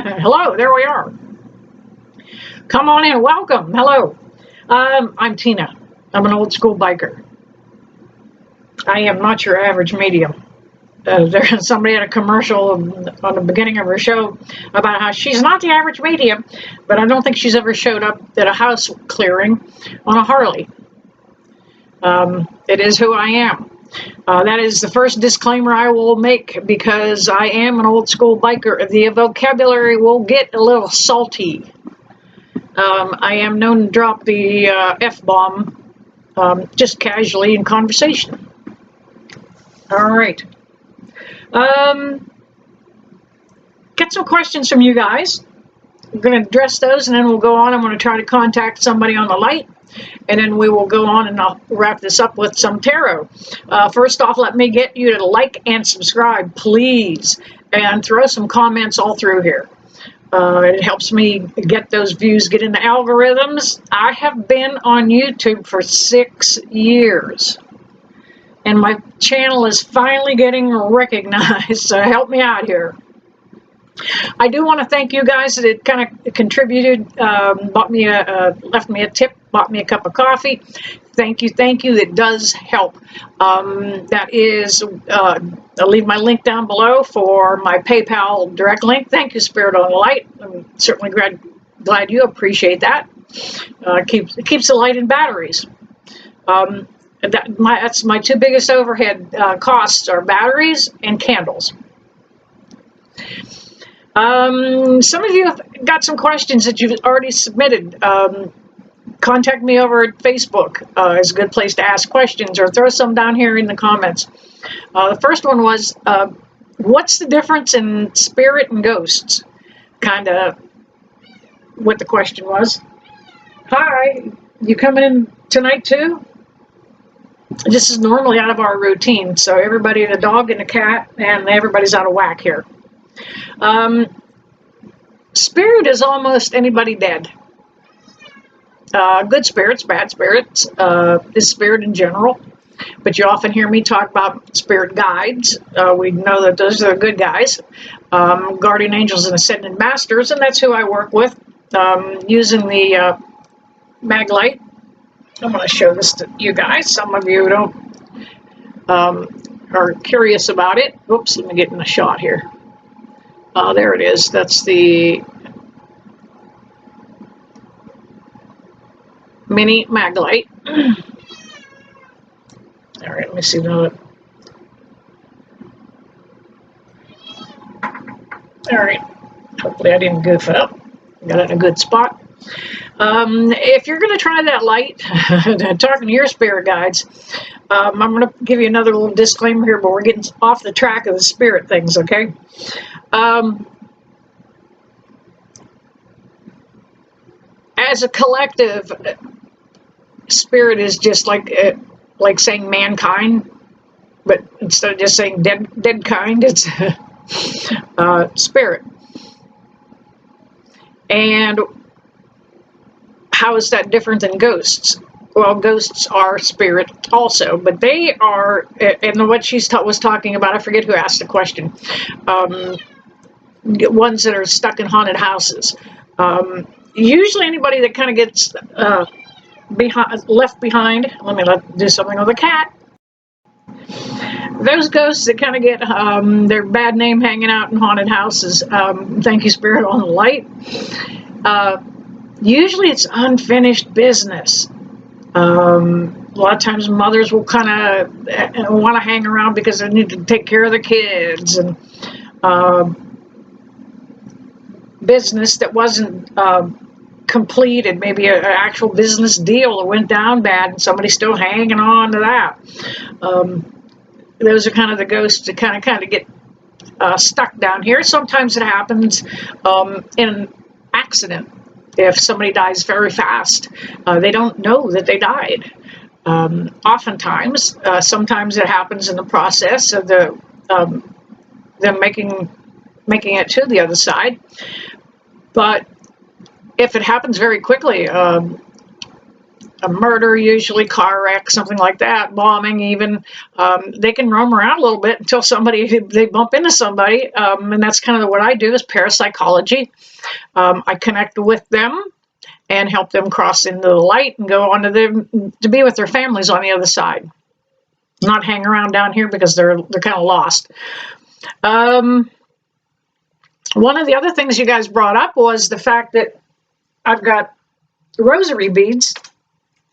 Hello, there we are. Come on in, welcome. Hello. I'm Tina. I'm an old school biker. I am not your average medium. Somebody had a commercial on the beginning of her show about how she's not the average medium, but I don't think she's ever showed up at a house clearing on a Harley. It is who I am. That is the first disclaimer I will make because I am an old school biker. The vocabulary will get a little salty. I am known to drop the F-bomb just casually in conversation. All right. Get some questions from you guys. I'm going to address those and then we'll go on. I'm going to try to contact somebody on the light. And then we will go on and I'll wrap this up with some tarot. First off, let me get you to like and subscribe, please. And throw some comments all through here. It helps me get those views, get in the algorithms. I have been on YouTube for 6 years. And my channel is finally getting recognized. So help me out here. I do want to thank you guys that kind of contributed, left me a tip, bought me a cup of coffee. Thank you. That does help. That is, I'll leave my link down below for my PayPal direct link. Thank you, Spirit on the Light. I'm certainly glad you appreciate that. Keeps the light in batteries. That's my two biggest overhead costs are batteries and candles. Some of you have got some questions that you've already submitted. Contact me over at Facebook. It's a good place to ask questions, or throw some down here in the comments. The first one was, what's the difference in spirit and ghosts? Kind of what the question was. Hi, you coming in tonight too? This is normally out of our routine, so everybody, the dog and the cat, and everybody's out of whack here. Spirit is almost anybody dead. Good spirits, bad spirits, is spirit in general. But you often hear me talk about spirit guides. We know that those are good guys. Guardian angels and ascended masters, and that's who I work with using the mag light. I'm going to show this to you guys. Some of you don't are curious about it. Oops, let me get in a shot here. There it is. That's the mini mag light. All right, let me see now. All right, hopefully I didn't goof it up. Got it in a good spot. If you're going to try that light, talking to your spirit guides, I'm going to give you another little disclaimer here, but we're getting off the track of the spirit things, okay? As a collective, spirit is just like saying mankind, but instead of just saying dead kind, it's spirit. And how is that different than ghosts? Well, ghosts are spirit also, but they are, and what she was talking about, I forget who asked the question, ones that are stuck in haunted houses. Usually anybody that kind of gets left behind, let me do something with the cat. Those ghosts that kind of get their bad name hanging out in haunted houses, thank you, Spirit on the Light. Usually it's unfinished business. A lot of times mothers will kind of want to hang around because they need to take care of their kids, and business that wasn't completed, maybe an actual business deal that went down bad and somebody's still hanging on to that. Those are kind of the ghosts that kind of get stuck down here. Sometimes it happens in an accident. If somebody dies very fast, they don't know that they died. Oftentimes, sometimes it happens in the process of them making it to the other side. But if it happens very quickly, a murder, usually car wreck, something like that, bombing even. They can roam around a little bit until they bump into somebody, and that's kind of what I do is parapsychology. I connect with them and help them cross into the light and go on to be with their families on the other side. Not hang around down here because they're kind of lost. One of the other things you guys brought up was the fact that I've got rosary beads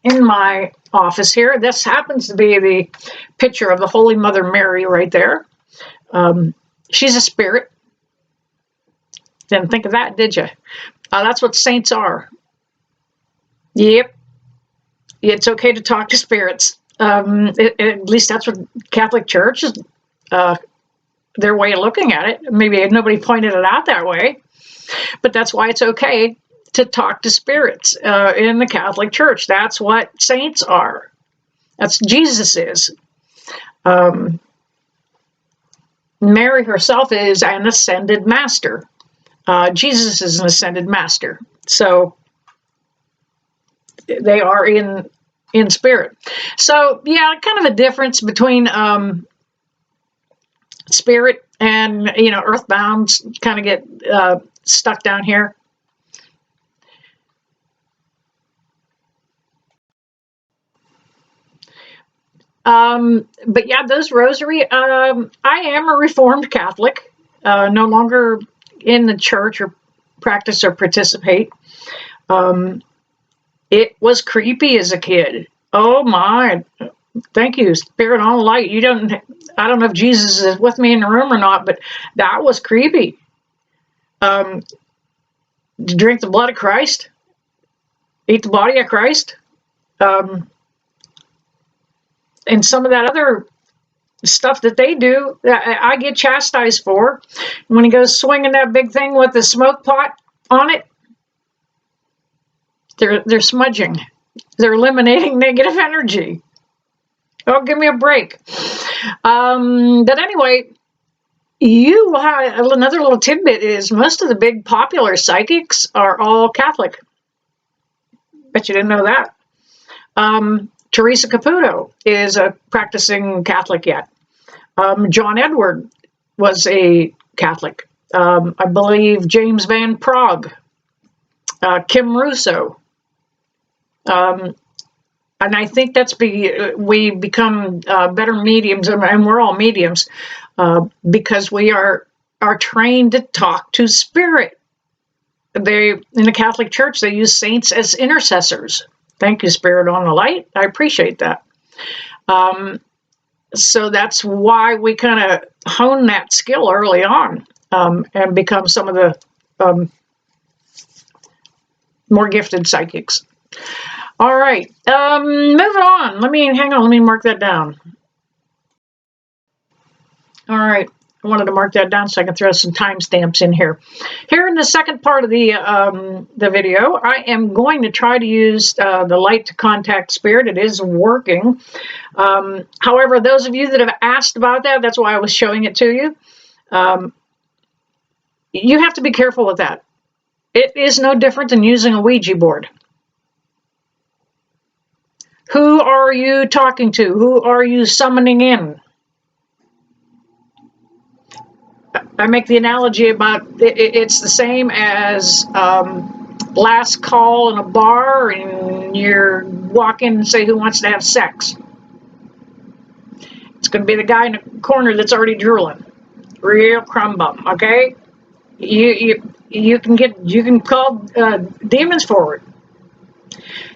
in my office here. This happens to be the picture of the Holy Mother Mary right there. She's a spirit. Didn't think of that, did you? That's what saints are. Yep. It's okay to talk to spirits. At least that's what Catholic Church is, their way of looking at it. Maybe nobody pointed it out that way, but that's why it's okay to talk to spirits in the Catholic Church. That's what saints are. That's Jesus is. Mary herself is an ascended master. Jesus is an ascended master. So they are in spirit. So yeah, kind of a difference between spirit and, earthbound kind of get stuck down here. But yeah, those rosary, I am a Reformed Catholic, no longer in the church or practice or participate. It was creepy as a kid. Oh my, thank you, Spirit on Light. I don't know if Jesus is with me in the room or not, but that was creepy. To drink the blood of Christ, eat the body of Christ, and some of that other stuff that they do, I get chastised for. When he goes swinging that big thing with the smoke pot on it, they're smudging. They're eliminating negative energy. Oh, give me a break. But anyway, you have another little tidbit is most of the big popular psychics are all Catholic. Bet you didn't know that. Teresa Caputo is a practicing Catholic yet. John Edward was a Catholic. I believe James Van Prague, Kim Russo. And I think we become better mediums, and we're all mediums because we are trained to talk to spirit. In the Catholic Church, they use saints as intercessors. Thank you, Spirit on the Light. I appreciate that. So that's why we kind of hone that skill early on and become some of the more gifted psychics. All right, moving on. Let me mark that down. All right, I wanted to mark that down so I can throw some timestamps in here. Here in the second part of the video, I am going to try to use the light to contact spirit. It is working. However, those of you that have asked about that, that's why I was showing it to you. You have to be careful with that. It is no different than using a Ouija board. Who are you talking to? Who are you summoning in? I make the analogy about it's the same as last call in a bar and you walk in and say, who wants to have sex? It's going to be the guy in the corner that's already drooling. Real crumb bum, okay? You can call demons forward.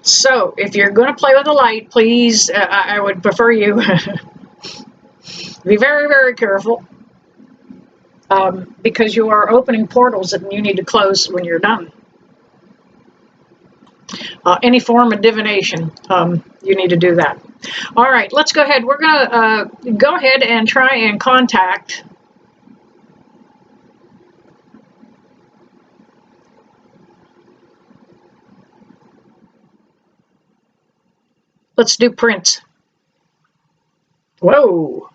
So if you're going to play with the light, please, I would prefer you be very, very careful because you are opening portals that you need to close when you're done. Any form of divination, you need to do that. All right, let's go ahead. We're going to go ahead and try and contact let's do Prince. Whoa.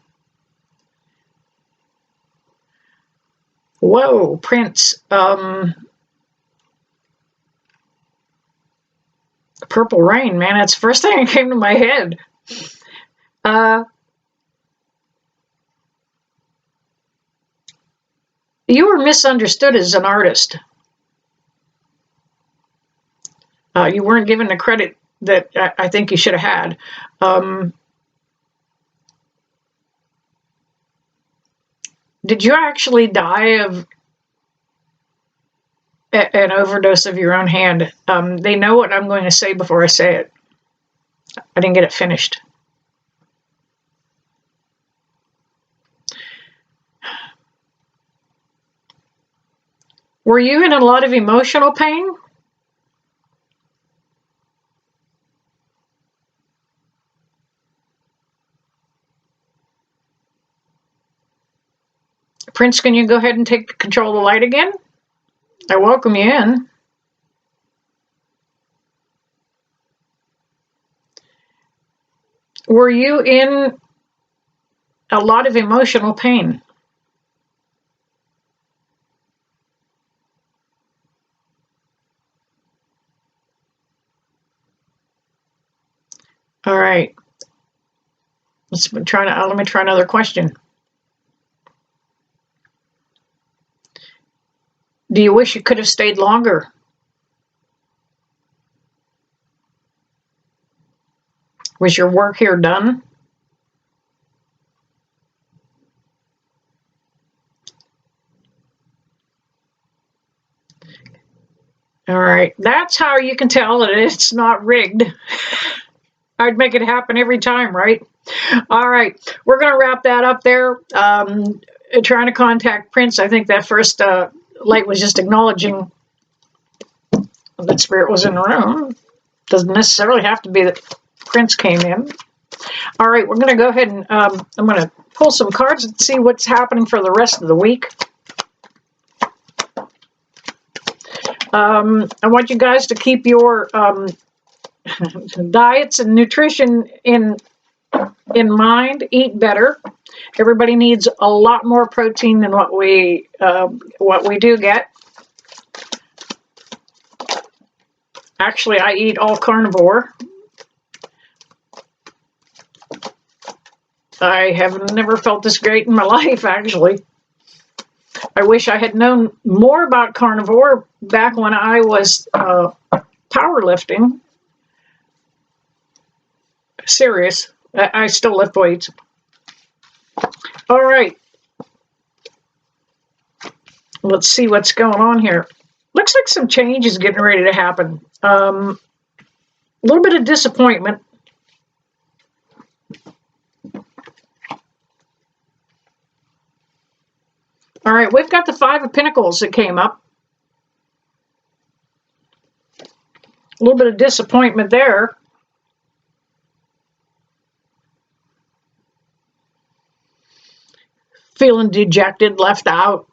Whoa, Prince. Purple Rain, man, that's the first thing that came to my head. You were misunderstood as an artist. You weren't given the credit that I think you should have had. Did you actually die of an overdose of your own hand? They know what I'm going to say before I say it. I didn't get it finished. Were you in a lot of emotional pain? Prince, can you go ahead and take control of the light again? I welcome you in. Were you in a lot of emotional pain? All right. Let me try another question. Do you wish you could have stayed longer? Was your work here done? All right. That's how you can tell that it's not rigged. I'd make it happen every time, right? All right. We're going to wrap that up there. Trying to contact Prince. I think that first light was just acknowledging that spirit was in the room. Doesn't necessarily have to be that Prince came in. All right, we're going to go ahead and I'm going to pull some cards and see what's happening for the rest of the week. I want you guys to keep your diets and nutrition in mind. Eat better. Everybody needs a lot more protein than what we do get. Actually, I eat all carnivore. I have never felt this great in my life, actually. I wish I had known more about carnivore back when I was powerlifting. Serious. I still lift weights. All right. Let's see what's going on here. Looks like some change is getting ready to happen. A little bit of disappointment. All right, we've got the Five of Pentacles that came up. A little bit of disappointment there. Feeling dejected, left out,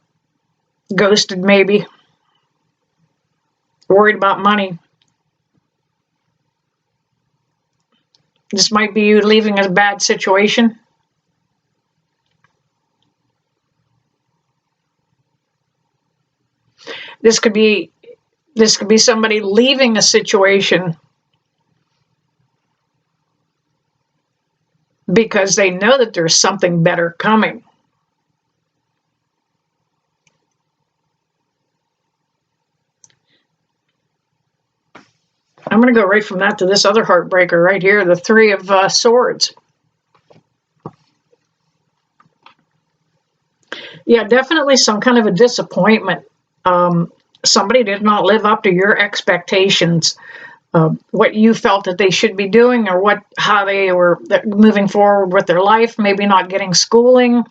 ghosted maybe, worried about money. This might be you leaving a bad situation. This could be somebody leaving a situation because they know that there's something better coming. I'm going to go right from that to this other heartbreaker right here, the Three of Swords. Yeah, definitely some kind of a disappointment. Somebody did not live up to your expectations, what you felt that they should be doing, or how they were moving forward with their life. Maybe not getting schooling,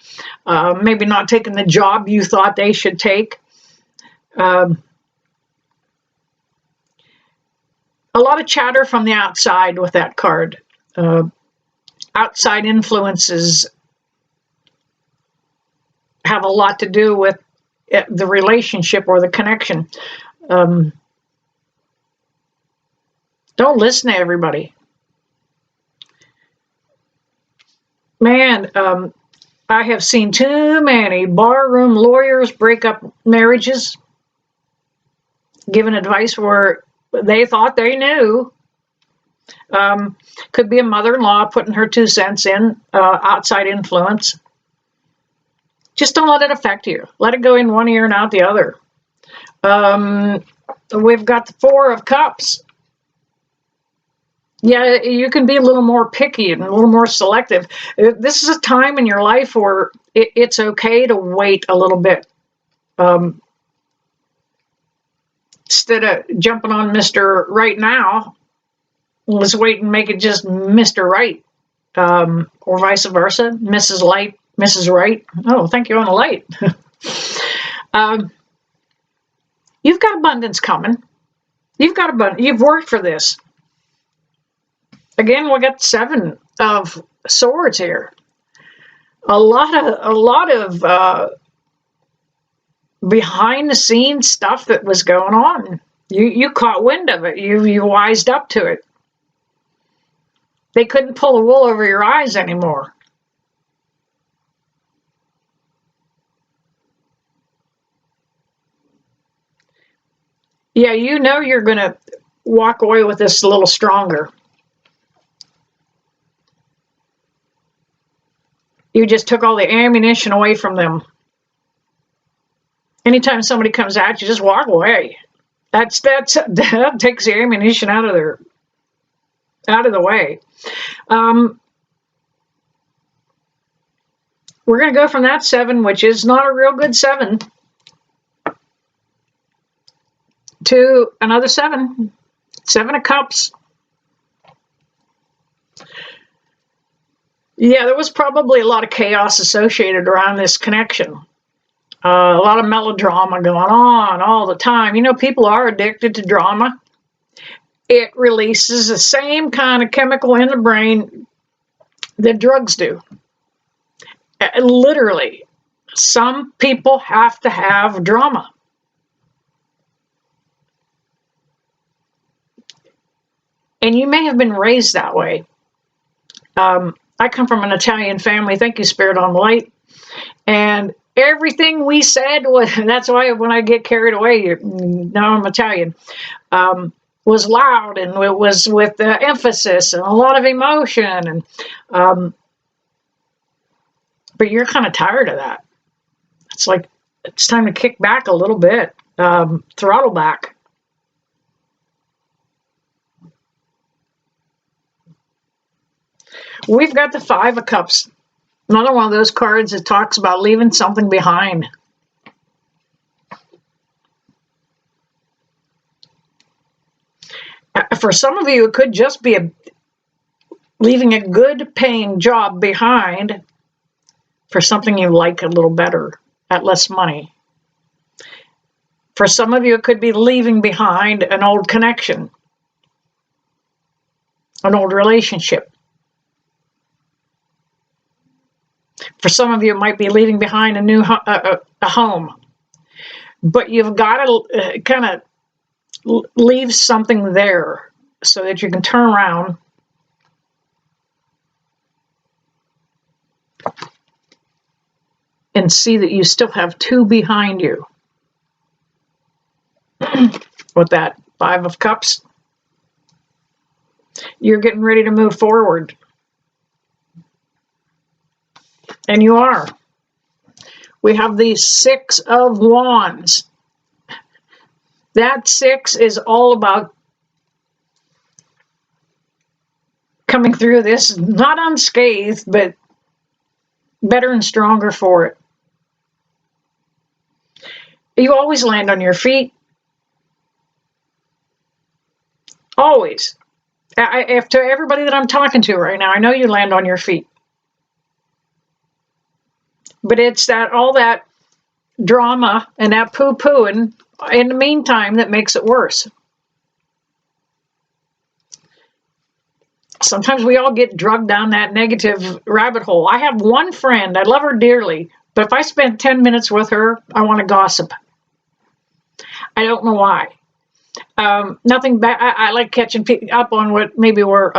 maybe not taking the job you thought they should take. A lot of chatter from the outside with that card. Outside influences have a lot to do with the relationship or the connection. Don't listen to everybody. Man, I have seen too many barroom lawyers break up marriages, giving advice where they thought they knew, Could be a mother-in-law putting her 2 cents in, outside influence. Just don't let it affect you. Let it go in one ear and out the other. We've got the 4 of Cups. Yeah, you can be a little more picky and a little more selective. This is a time in your life where it's okay to wait a little bit. Instead of jumping on Mr. Right now, let's wait and make it just Mr. Right. Or vice versa, Mrs. Light, Mrs. Right. Oh, thank you on the light. You've got abundance coming. You've got abundance. You've worked for this. Again, we got 7 of Swords here. A lot of behind the scenes stuff that was going on. You caught wind of it. You wised up to it. They couldn't pull the wool over your eyes anymore. Yeah, you know you're going to walk away with this a little stronger. You just took all the ammunition away from them. Anytime somebody comes at you, just walk away. That takes the ammunition out of the way. We're going to go from that 7, which is not a real good 7, to another 7. 7 of Cups. Yeah, there was probably a lot of chaos associated around this connection. A lot of melodrama going on all the time. You know, people are addicted to drama. It releases the same kind of chemical in the brain that drugs do. Literally, some people have to have drama. And you may have been raised that way. I come from an Italian family. Thank you, Spirit on the Light. And everything we said was, that's why when I get carried away, now I'm Italian, was loud, and it was with emphasis and a lot of emotion. And but you're kind of tired of that. It's like, it's time to kick back a little bit, throttle back. We've got the 5 of Cups. Another one of those cards that talks about leaving something behind. For some of you, it could just be leaving a good paying job behind for something you like a little better at less money. For some of you, it could be leaving behind an old connection, an old relationship. For some of you, it might be leaving behind a new a home. But you've got to kind of leave something there so that you can turn around and see that you still have 2 behind you. With that 5 of Cups, you're getting ready to move forward. And you are. We have the 6 of Wands. That 6 is all about coming through this, not unscathed, but better and stronger for it. You always land on your feet. Always. To everybody that I'm talking to right now, I know you land on your feet. But it's all that drama and that poo-pooing in the meantime that makes it worse. Sometimes we all get drugged down that negative rabbit hole. I have one friend, I love her dearly, but if I spend 10 minutes with her, I want to gossip. I don't know why. Nothing bad. I like catching up on what maybe we're,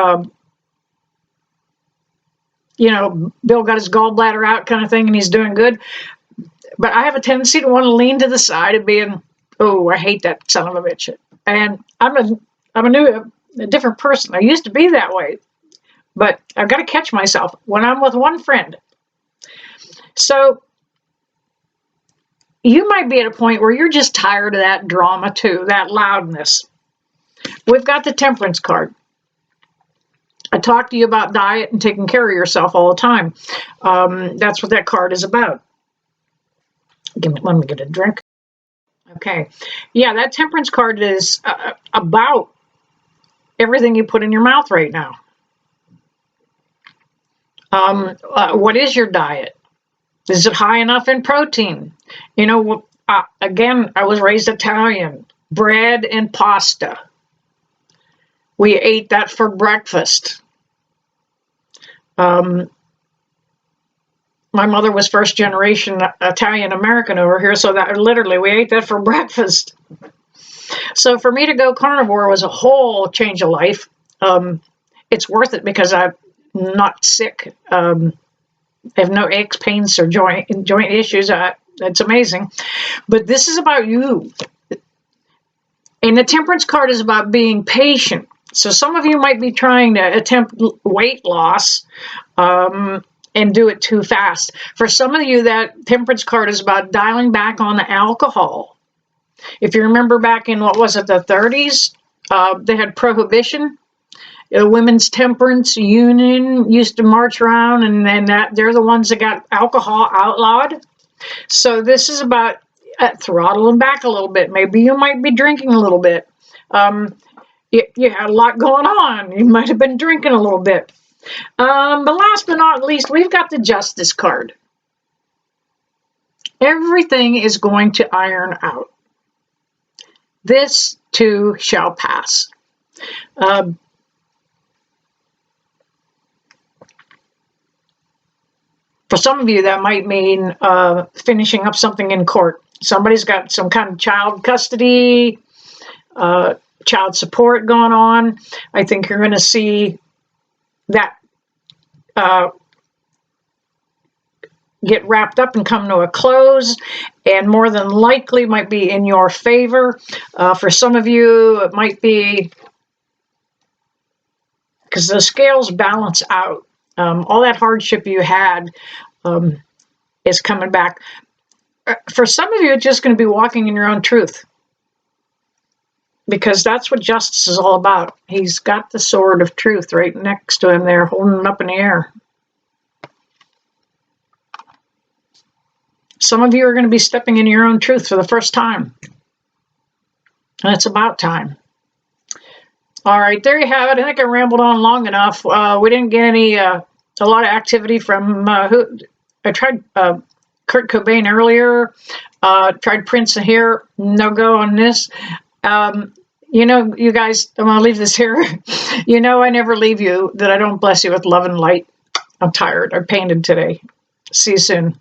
Bill got his gallbladder out kind of thing and he's doing good. But I have a tendency to want to lean to the side of being, oh, I hate that son of a bitch. And I'm a new a different person. I used to be that way, but I've got to catch myself when I'm with one friend. So you might be at a point where you're just tired of that drama too, that loudness. We've got the temperance card. I talk to you about diet and taking care of yourself all the time. That's what that card is about. Let me get a drink. Okay. Yeah, that temperance card is about everything you put in your mouth right now. What is your diet? Is it high enough in protein? You know, again, I was raised Italian. Bread and pasta. We ate that for breakfast. My mother was first generation Italian American over here, so that literally we ate that for breakfast. So for me to go carnivore was a whole change of life. It's worth it because I'm not sick. I have no aches, pains, or joint issues. It's amazing. But this is about you. And the temperance card is about being patient. So some of you might be trying to attempt weight loss and do it too fast. For some of you, that temperance card is about dialing back on the alcohol. If you remember back in, what was it, the 30s, they had prohibition. The Women's Temperance Union used to march around, and then they're the ones that got alcohol outlawed. So this is about throttling back a little bit. Maybe you might be drinking a little bit. You had a lot going on. You might have been drinking a little bit. But last but not least, we've got the Justice card. Everything is going to iron out. This too shall pass. For some of you, that might mean finishing up something in court. Somebody's got some kind of child custody, child support going on. I think you're going to see that get wrapped up and come to a close, and more than likely might be in your favor. For some of you, it might be because the scales balance out. All that hardship you had is coming back. For some of you, it's just going to be walking in your own truth, because that's what justice is all about. He's got the sword of truth right next to him there, holding it up in the air. Some of you are going to be stepping into your own truth for the first time. And it's about time. All right, there you have it. I think I rambled on long enough. We didn't get a lot of activity from I tried Kurt Cobain earlier. Tried Prince here. No go on this. You know, you guys, I'm going to leave this here. You know I never leave you, that I don't bless you with love and light. I'm tired. I painted today. See you soon.